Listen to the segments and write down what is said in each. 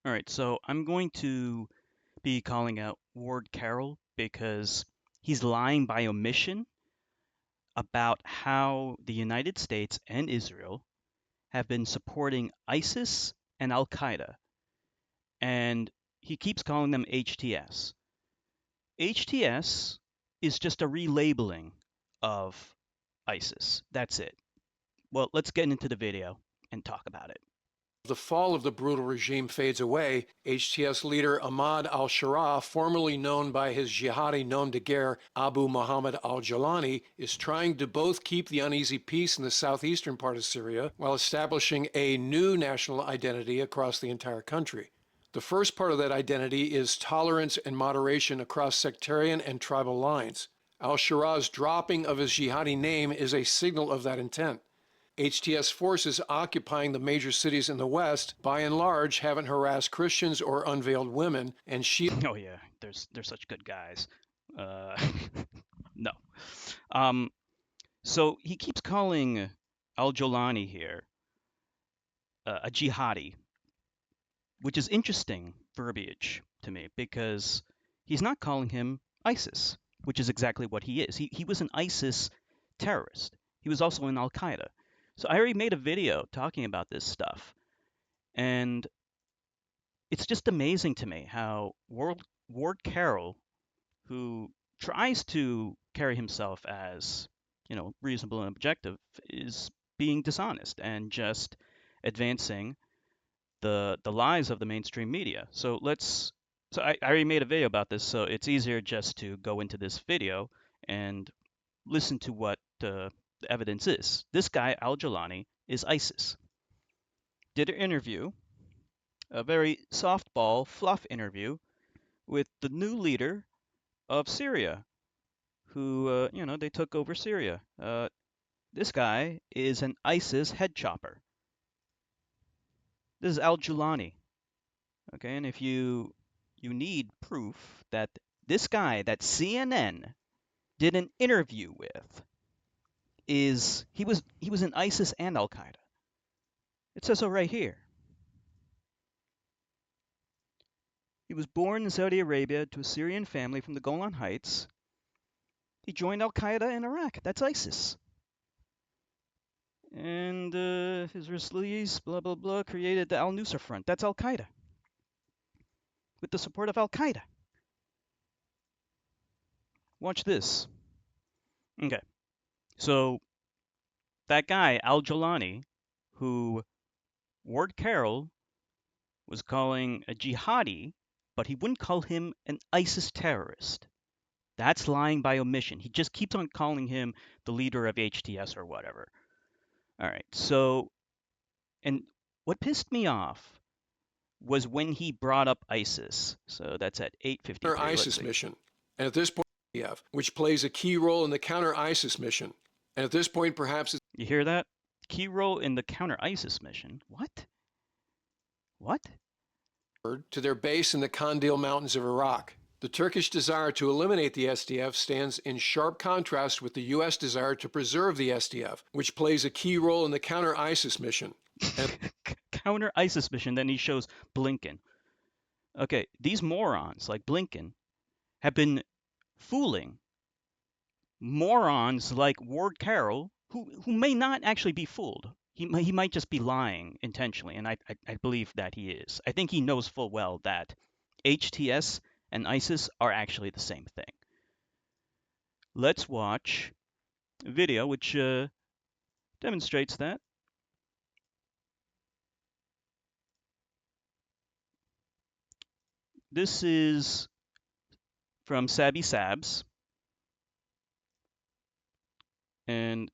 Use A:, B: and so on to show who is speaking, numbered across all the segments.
A: All right, so I'm going to be calling out Ward Carroll because he's lying by omission about how the United States and Israel have been supporting ISIS and Al-Qaeda, and he keeps calling them HTS. HTS is just a relabeling of ISIS. That's it. Well, let's get into the video and talk about it.
B: The fall of the brutal regime fades away, HTS leader Ahmad al-Sharaa, formerly known by his jihadi nom de guerre Abu Muhammad al-Jawlani, is trying to both keep the uneasy peace in the southeastern part of Syria while establishing a new national identity across the entire country. The first part of that identity is tolerance and moderation across sectarian and tribal lines. Al-Sharaa's dropping of his jihadi name is a signal of that intent. HTS forces occupying the major cities in the West, by and large, haven't harassed Christians or unveiled women, and
A: Oh yeah, they're such good guys. Uh, no. Um, so he keeps calling Al-Jawlani here a jihadi, which is interesting verbiage to me because he's not calling him ISIS, which is exactly what he is. He was an ISIS terrorist. He was also in Al-Qaeda. So I already made a video talking about this stuff, and it's just amazing to me how Ward Carroll, who tries to carry himself as, reasonable and objective, is being dishonest and just advancing the lies of the mainstream media. So I already made a video about this, so it's easier just to go into this video and listen to what the evidence is. This guy Al-Jawlani is ISIS. Did an interview, a very softball fluff interview with the new leader of Syria, who they took over Syria. This guy is an ISIS head chopper. This is Al-Jawlani. Okay, and if you need proof that this guy that CNN did an interview with he was in ISIS and Al Qaeda. It says so right here. He was born in Saudi Arabia to a Syrian family from the Golan Heights. He joined Al Qaeda in Iraq. That's ISIS. And his release, blah blah blah, created the Al Nusra Front. That's Al Qaeda, with the support of Al Qaeda. Watch this. Okay, so that guy Al-Jawlani, who Ward Carroll was calling a jihadi, but he wouldn't call him an ISIS terrorist. That's lying by omission. He just keeps on calling him the leader of HTS or whatever. All right. So, and what pissed me off was when he brought up ISIS. So that's at 8:53. Let's
B: counter-ISIS
A: see.
B: mission. And at this point, which plays a key role in the counter-ISIS mission. And at this point, perhaps it's
A: You hear that? Key role in the counter ISIS mission. What? What?
B: to their base in the Kandil Mountains of Iraq. The Turkish desire to eliminate the SDF stands in sharp contrast with the U.S. desire to preserve the SDF, which plays a key role in the counter-ISIS mission.
A: Counter ISIS mission. Then he shows Blinken. Okay, these morons like Blinken have been fooling morons like Ward Carroll, who may not actually be fooled. He might just be lying intentionally, and I believe that he is. I think he knows full well that HTS and ISIS are actually the same thing. Let's watch a video which demonstrates that. This is from Sabby Sabs, and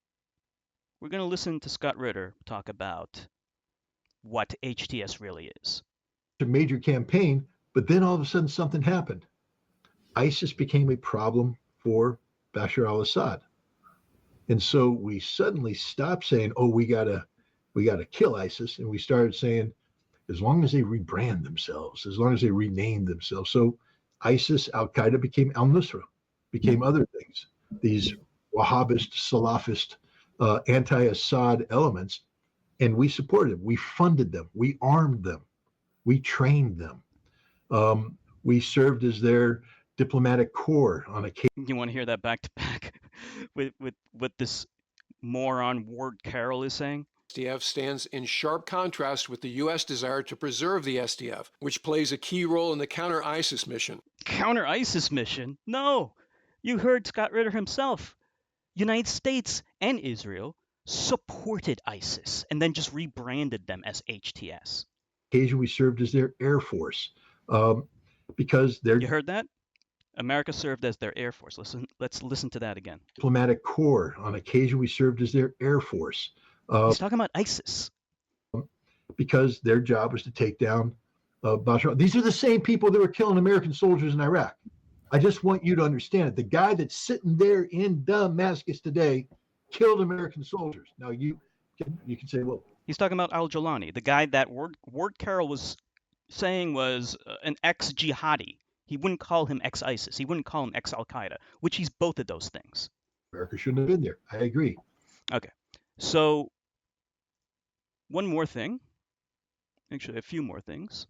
A: we're going to listen to Scott Ritter talk about what HTS really is.
C: A major campaign, but then all of a sudden something happened. ISIS became a problem for Bashar al-Assad. And so we suddenly stopped saying, oh, we gotta kill ISIS. And we started saying, as long as they rebrand themselves, as long as they rename themselves. So ISIS, Al-Qaeda became Al-Nusra, became other things. These Wahhabist, Salafist, anti-Assad elements. And we supported them. We funded them. We armed them. We trained them. We served as their diplomatic corps on occasion.
A: You want to hear that back to back with what this moron Ward Carroll is saying?
B: SDF stands in sharp contrast with the U.S. desire to preserve the SDF, which plays a key role in the counter-ISIS mission.
A: Counter-ISIS mission? No! You heard Scott Ritter himself. United States and Israel supported ISIS and then just rebranded them as HTS.
C: Occasion we served as their air force because they're
A: You heard that? America served as their air force. Let's listen to that again.
C: diplomatic corps. On occasion we served as their air force.
A: He's talking about ISIS.
C: Because their job was to take down Bashar. These are the same people that were killing American soldiers in Iraq. I just want you to understand it. The guy that's sitting there in Damascus today killed American soldiers. Now you can say, well,
A: he's talking about Al-Jolani, the guy that Ward Carroll was saying was an ex-jihadi. He wouldn't call him ex-ISIS. He wouldn't call him ex-Al-Qaeda, which he's both of those things.
C: America shouldn't have been there. I agree.
A: Okay, so one more thing. Actually, a few more things.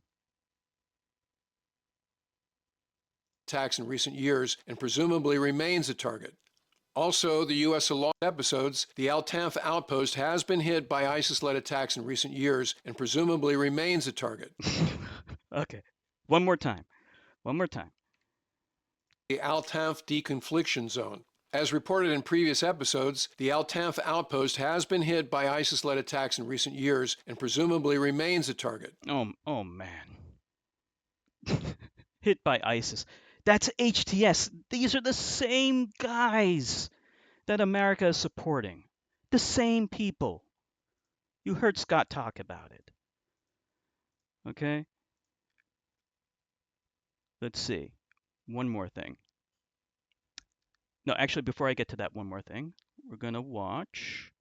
B: Attacks in recent years and presumably remains a target. Also, the U.S. along episodes, the Al-Tanf outpost has been hit by ISIS-led attacks in recent years and presumably remains a target.
A: Okay, one more time.
B: The Al-Tanf deconfliction zone. As reported in previous episodes, the Al-Tanf outpost has been hit by ISIS-led attacks in recent years and presumably remains a target.
A: Oh man. Hit by ISIS. That's HTS. These are the same guys that America is supporting. The same people. You heard Scott talk about it. Okay? Let's see. One more thing. No, actually, before I get to that one more thing, we're going to watch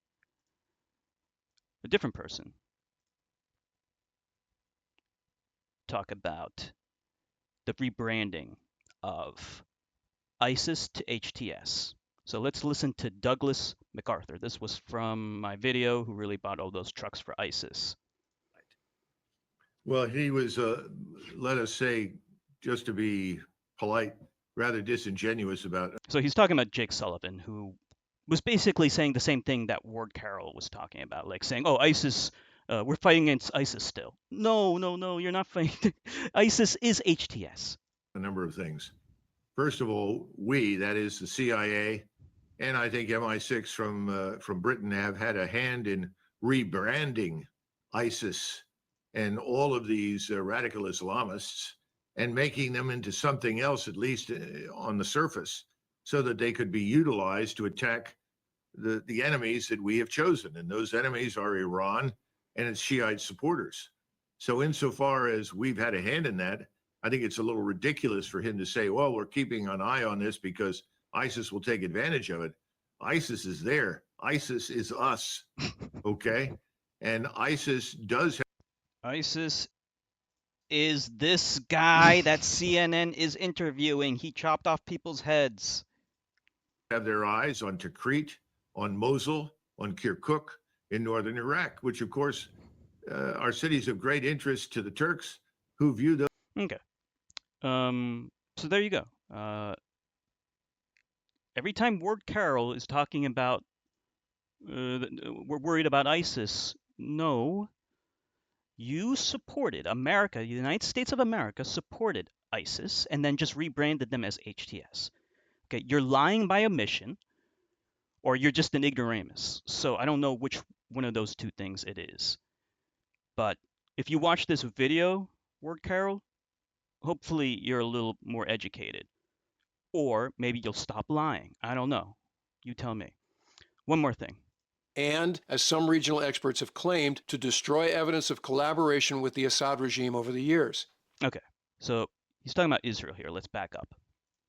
A: a different person talk about the rebranding of ISIS to HTS. So let's listen to Douglas MacArthur. This was from my video, who really bought all those trucks for ISIS.
D: Well, he was, let us say, just to be polite, rather disingenuous about it.
A: So he's talking about Jake Sullivan, who was basically saying the same thing that Ward Carroll was talking about, like saying, oh, ISIS, we're fighting against ISIS still. No, you're not fighting. ISIS is HTS.
D: A number of things. First of all, we, that is the CIA, and I think MI6 from Britain, have had a hand in rebranding ISIS and all of these radical Islamists and making them into something else, at least on the surface, so that they could be utilized to attack the enemies that we have chosen. And those enemies are Iran and its Shiite supporters. So insofar as we've had a hand in that, I think it's a little ridiculous for him to say, well, we're keeping an eye on this because ISIS will take advantage of it. ISIS is there. ISIS is us, okay? And ISIS does have...
A: ISIS is this guy that CNN is interviewing. He chopped off people's heads.
D: Have their eyes on Tikrit, on Mosul, on Kirkuk in northern Iraq, which of course are cities of great interest to the Turks who view those.
A: Okay. So there you go. Every time Ward Carroll is talking about we're worried about ISIS, no. You supported America, the United States of America supported ISIS and then just rebranded them as HTS. Okay, you're lying by omission or you're just an ignoramus. So I don't know which one of those two things it is. But if you watch this video, Ward Carroll, hopefully you're a little more educated. Or maybe you'll stop lying. I don't know. You tell me. One more thing.
B: And, as some regional experts have claimed, to destroy evidence of collaboration with the Assad regime over the years.
A: Okay, so he's talking about Israel here. Let's back up.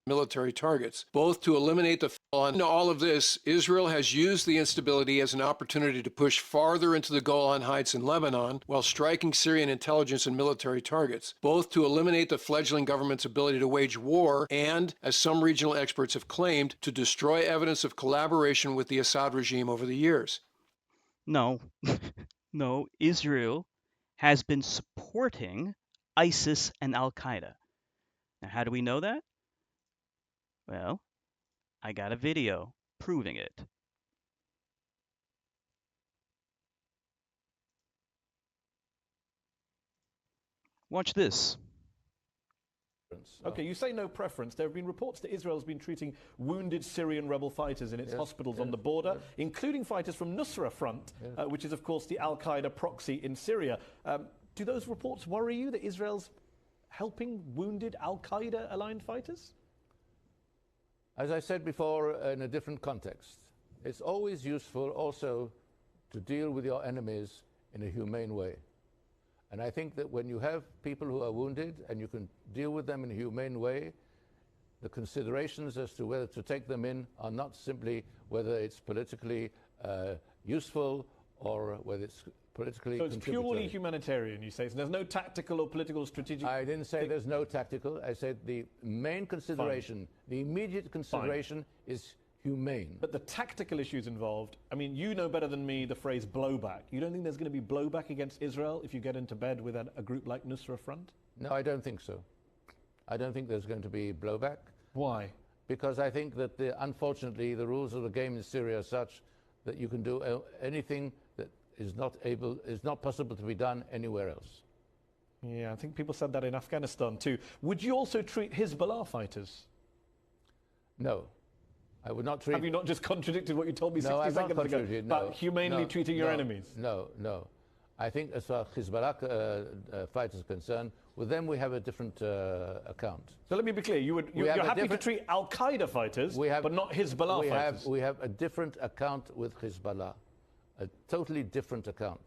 B: Military targets, both to eliminate the fall. In all of this, Israel has used the instability as an opportunity to push farther into the Golan Heights in Lebanon while striking Syrian intelligence and military targets, both to eliminate the fledgling government's ability to wage war and, as some regional experts have claimed, to destroy evidence of collaboration with the Assad regime over the years.
A: No, no, Israel has been supporting ISIS and Al-Qaeda. Now, how do we know that? Well, I got a video proving it. Watch this.
E: Okay, you say no preference. There have been reports that Israel has been treating wounded Syrian rebel fighters in its hospitals on the border, including fighters from Nusra Front, which is, of course, the Al-Qaeda proxy in Syria. Do those reports worry you that Israel's helping wounded Al-Qaeda-aligned fighters?
F: As I said before, in a different context, it's always useful also to deal with your enemies in a humane way. And I think that when you have people who are wounded and you can deal with them in a humane way, the considerations as to whether to take them in are not simply whether it's politically useful or whether it's politically
E: So it's purely humanitarian, you say. So there's no tactical or political strategic...
F: I didn't say there's no tactical. I said the main consideration, the immediate consideration is humane.
E: But the tactical issues involved, I mean, you know better than me the phrase blowback. You don't think there's going to be blowback against Israel if you get into bed with a group like Nusra Front?
F: No, I don't think so. I don't think there's going to be blowback.
E: Why?
F: Because I think that, unfortunately, the rules of the game in Syria are such that you can do anything that is not possible to be done anywhere else.
E: Yeah, I think people said that in Afghanistan too. Would you also treat Hezbollah fighters?
F: No. I would not treat...
E: Have you not just contradicted what you told me
F: No,
E: 60
F: I've not
E: seconds ago
F: contradicted,
E: about humanely treating your enemies?
F: No. I think as far as Hezbollah fighters are concerned, with them we have a different account.
E: So let me be clear, you're happy to treat Al-Qaeda fighters, but not Hezbollah fighters?
F: We have a different account with Hezbollah, a totally different account,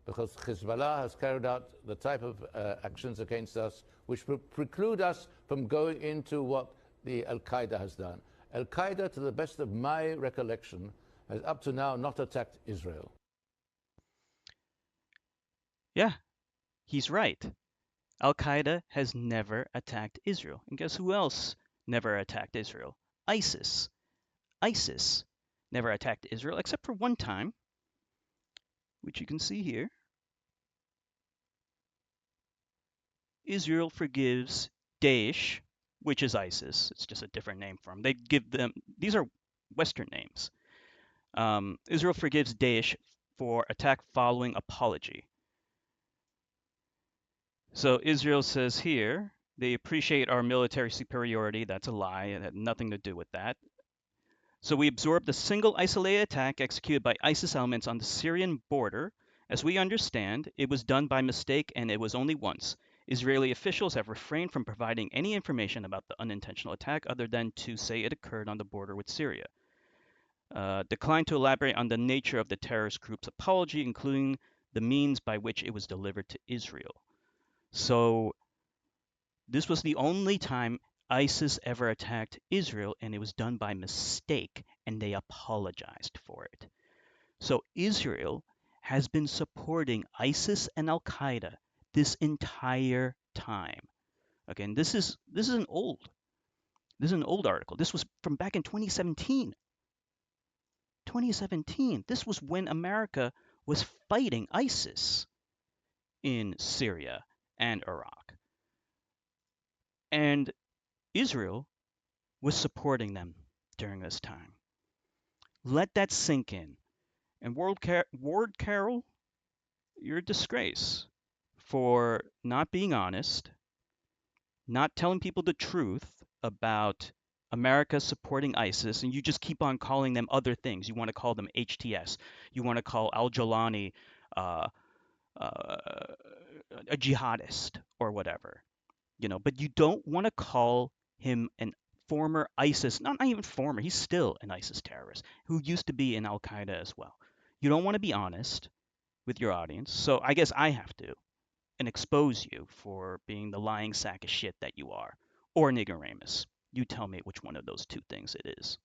F: because Hezbollah has carried out the type of actions against us which preclude us from going into what the Al-Qaeda has done. Al-Qaeda, to the best of my recollection, has up to now not attacked Israel.
A: Yeah, he's right. Al-Qaeda has never attacked Israel. And guess who else never attacked Israel? ISIS. ISIS never attacked Israel, except for one time, which you can see here. Israel forgives Daesh, which is ISIS. It's just a different name for them. They give them, these are Western names. Israel forgives Daesh for attack following apology. So Israel says here, they appreciate our military superiority. That's a lie. It had nothing to do with that. So we absorbed a single isolated attack executed by ISIS elements on the Syrian border. As we understand, it was done by mistake and it was only once. Israeli officials have refrained from providing any information about the unintentional attack other than to say it occurred on the border with Syria. Declined to elaborate on the nature of the terrorist group's apology, including the means by which it was delivered to Israel. So this was the only time ISIS ever attacked Israel, and it was done by mistake, and they apologized for it. So Israel has been supporting ISIS and Al-Qaeda this entire time. Again, this is an old article. This was from back in 2017. 2017. This was when America was fighting ISIS in Syria and Iraq. And Israel was supporting them during this time. Let that sink in. And Ward Carroll, you're a disgrace for not being honest, not telling people the truth about America supporting ISIS, and you just keep on calling them other things. You want to call them HTS. You want to call Al-Jawlani a jihadist or whatever, but you don't want to call him an former ISIS, not even former, he's still an ISIS terrorist who used to be in Al-Qaeda as well. You don't want to be honest with your audience, so I guess I have to and expose you for being the lying sack of shit that you are, or an ignoramus. You tell me which one of those two things it is.